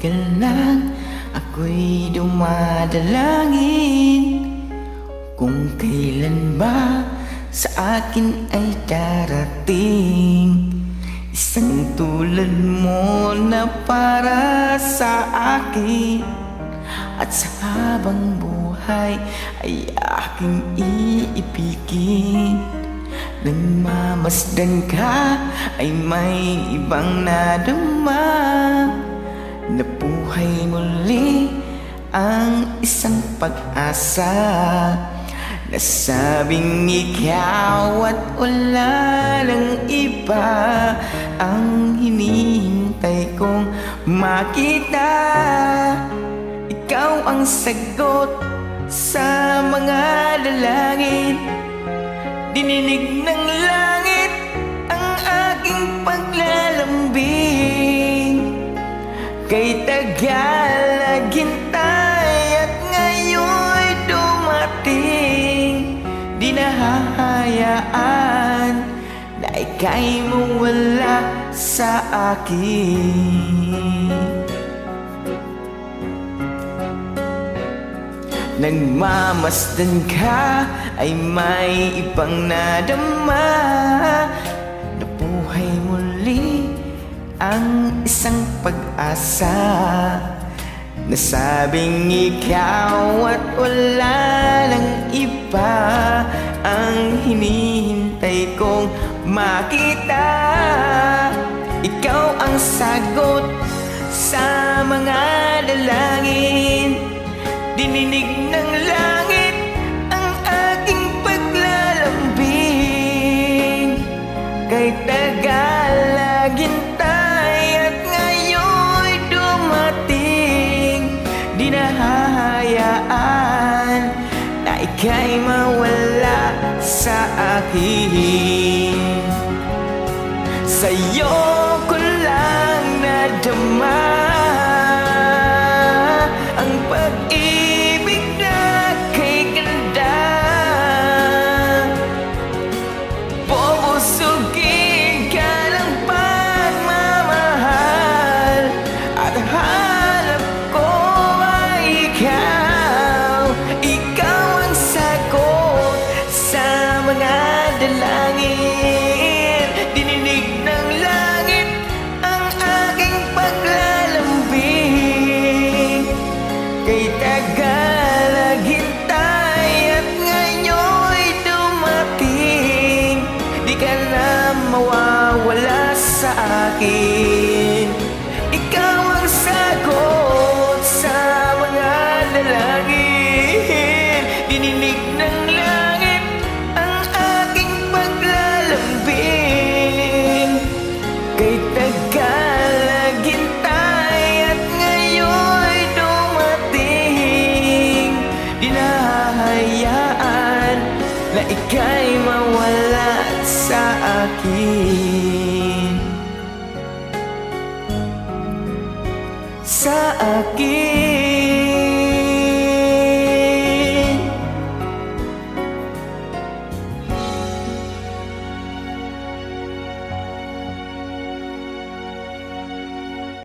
ka lang, ako'y dumadalangin kung kailan ba sa akin ay darating isang tulad mo na para sa akin. At sa habang buhay ay aking iibigin. Nang mamasdan ka ay may ibang nadama, na buhay muli ang isang pag-asa. Nasabing ikaw at wala ng iba ang hinihintay kong makita. Ikaw ang sagot sa mga dalangin, dininig ng langit ang aking paglalambing. Kay tagal naghintay at ngayon'y dumating, di nahahayaan na ika'y mawala sa akin. Nang mamasdan ka ay may ibang nadama, na buhay muli ang isang pag-asa. Nasabing ikaw at wala ng iba ang hinihintay kong makita. Ikaw ang sagot sa mga dalangin, dininig ng langit ang aking paglalambing. Kay tagal naghintay at ngayon'y dumating, di nahahayaan na ika'y mawala sa akin. Sa'yo ko lang nadama ang pag-ibig na kay ganda. Bubusugin ka ng pagmamahal, at hanap ko ay ikaw. Ikaw ang sagot sa mga dalangin, dininig ng langit ang aking paglalambing. Kay tagal naghintay at ngayon'y dumating, di ka na mawawala sa akin. Ikaw ang sagot sa mga dalangin, dininig ng langit ang aking paglalambing. Kay tagal naghintay at ngayon'y dumating, di nahahayaan na ika'y mawala sa akin. Sa akin.